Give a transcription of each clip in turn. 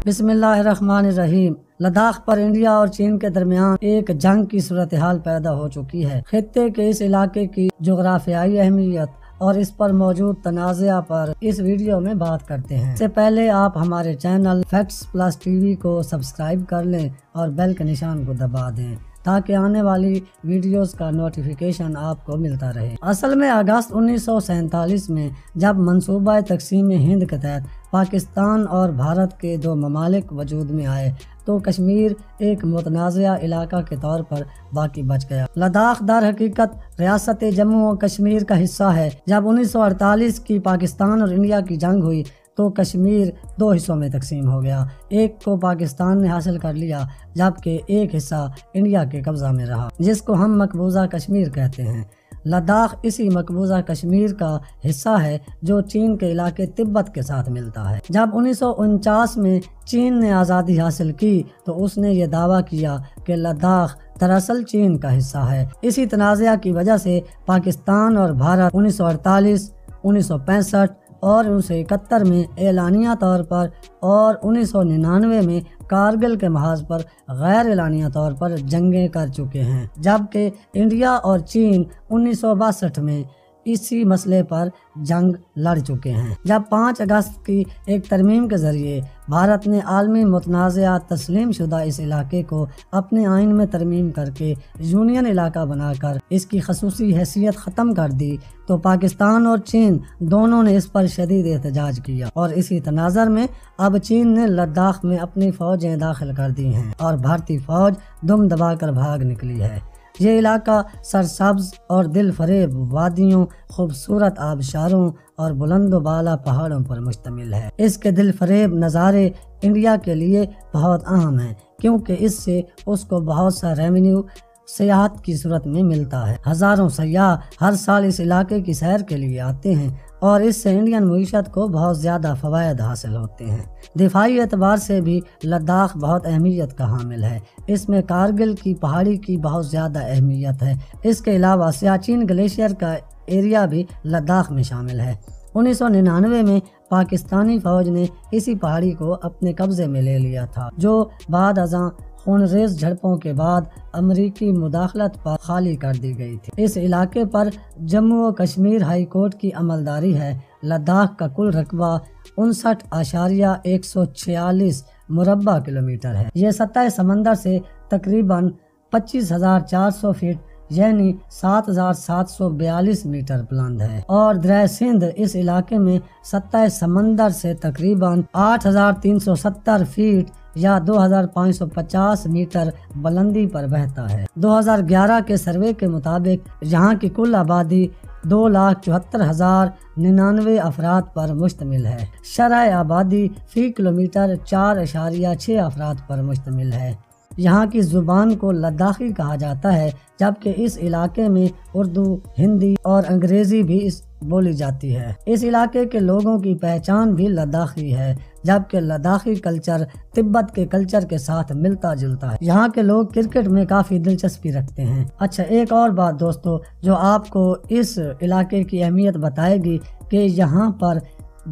بسم اللہ الرحمن الرحیم۔ لداخ پر انڈیا اور چین کے درمیان ایک جنگ کی صورتحال پیدا ہو چکی ہے۔ خطے کے اس علاقے کی جغرافیائی اہمیت اور اس پر موجود تنازع پر اس ویڈیو میں بات کرتے ہیں۔ اس سے پہلے آپ ہمارے channel facts plus T V کو سبسکرائب کر لیں اور بیل کے نشان کو دبا دیں تاکہ آنے والی ویڈیوز کا نوٹیفیکیشن آپ کو ملتا رہے۔ اصل میں اگست 1947 میں جب منصوبہ تقسیم ہند کے تحت پاکستان اور بھارت کے دو ممالک وجود میں آئے تو کشمیر ایک متنازع علاقہ کے طور پر باقی بچ گیا۔ لداخ در حقیقت ریاست جموں و کشمیر کا حصہ ہے۔ جب 1948 کی پاکستان اور انڈیا کی جنگ ہوئی تو کشمیر دو حصوں میں تقسیم ہو گیا۔ ایک کو پاکستان نے حاصل کر لیا جبکہ ایک حصہ انڈیا کے قبضہ میں رہا، جس کو ہم مقبوضہ کشمیر کہتے ہیں۔ لداخ اسی مقبوضہ کشمیر کا حصہ ہے جو چین کے علاقے تبت کے ساتھ ملتا ہے۔ جب 1949 میں چین نے آزادی حاصل کی تو اس نے یہ دعویٰ کیا کہ لداخ دراصل چین کا حصہ ہے۔ اسی تنازع کی وجہ سے پاکستان اور بھارت 1948، 1965 اور 1971 میں اعلانیہ طور پر اور 1999 میں کارگل کے محاذ پر غیر اعلانیہ طور پر جنگیں کر چکے ہیں، جبکہ انڈیا اور چین 1962 میں اسی مسئلے پر جنگ لڑ چکے ہیں۔ جب 5 اگست کی ایک ترمیم کے ذریعے بھارت نے عالمی متنازع تسلیم شدہ اس علاقے کو اپنے آئین میں ترمیم کر کے یونین علاقہ بنا کر اس کی خصوصی حیثیت ختم کر دی تو پاکستان اور چین دونوں نے اس پر شدید احتجاج کیا، اور اسی تناظر میں اب چین نے لداخ میں اپنی فوجیں داخل کر دی ہیں اور بھارتی فوج دم دبا کر بھاگ نکلی ہے۔ یہ علاقہ سرسبز اور دل فریب وادیوں، خوبصورت آبشاروں اور بلند و بالا پہاڑوں پر مشتمل ہے۔ اس کے دل فریب نظارے انڈیا کے لیے بہت اہم ہیں کیونکہ اس سے اس کو بہت سا ریونیو سیاحت کی صورت میں ملتا ہے۔ ہزاروں سیاح ہر سال اس علاقے کی سیر کے لیے آتے ہیں اور اس سے انڈین معیشت کو بہت زیادہ فوائد حاصل ہوتے ہیں۔ دفاعی اعتبار سے بھی لداخ بہت اہمیت کا حامل ہے۔ اس میں کارگل کی پہاڑی کی بہت زیادہ اہمیت ہے۔ اس کے علاوہ سیاچن گلیشیئر کا ایریا بھی لداخ میں شامل ہے۔ 1999 میں پاکستانی فوج نے اسی پہاڑی کو اپنے قبضے میں لے لیا تھا، جو بعد ازاں خونریز جھڑپوں کے بعد امریکی مداخلت پر خالی کر دی گئی تھی۔ اس علاقے پر جموں و کشمیر ہائی کورٹ کی عملداری ہے۔ لداخ کا کل رقبہ 59.146 مربع کلومیٹر ہے۔ یہ سطح سمندر سے تقریباً 25,400 فٹ یعنی 7,742 میٹر بلند ہے، اور دریائے سندھ اس علاقے میں سطح سمندر سے تقریباً 8,370 فٹ یا 2,550 میٹر بلندی پر بہتا ہے۔ 2011 کے سروے کے مطابق یہاں کی کل آبادی 2,74,099 افراد پر مشتمل ہے۔ شرح آبادی فی کلومیٹر 4.6 افراد پر مشتمل ہے۔ یہاں کی زبان کو لداخی کہا جاتا ہے، جبکہ اس علاقے میں اردو، ہندی اور انگریزی بھی بولی جاتی ہے۔ اس علاقے کے لوگوں کی پہچان بھی لداخی ہے، جبکہ لداخی کلچر تبت کے کلچر کے ساتھ ملتا جلتا ہے۔ یہاں کے لوگ کرکٹ میں کافی دلچسپی رکھتے ہیں۔ اچھا، ایک اور بات دوستو جو آپ کو اس علاقے کی اہمیت بتائے گی کہ یہاں پر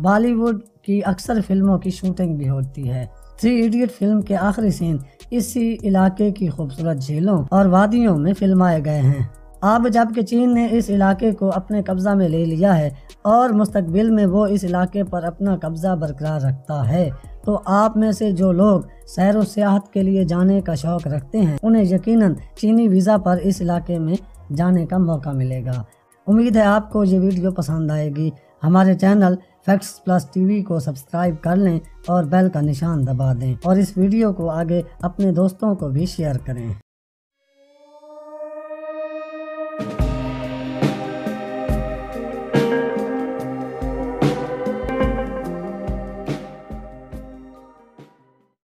بالی ووڈ کی اکثر فلموں کی شوٹنگ بھی ہوتی ہے۔ 3 ایڈیٹ فلم کے آخری سین اسی علاقے کی خوبصورت جھیلوں اور وادیوں میں فلمائے گئے ہیں۔ اب جب کہ چین نے اس علاقے کو اپنے قبضہ میں لے لیا ہے اور مستقبل میں وہ اس علاقے پر اپنا قبضہ برقرار رکھتا ہے تو آپ میں سے جو لوگ سیر و سیاحت کے لیے جانے کا شوق رکھتے ہیں انہیں یقیناً چینی ویزا پر اس علاقے میں جانے کا موقع ملے گا۔ امید ہے آپ کو یہ ویڈیو پسند آئے گی۔ ہمارے channel facts plus T V کو سبسکرائب کر لیں اور بیل کا نشان دبا دیں، اور اس ویڈیو کو آگے اپنے دوستوں کو بھی شیئر کریں۔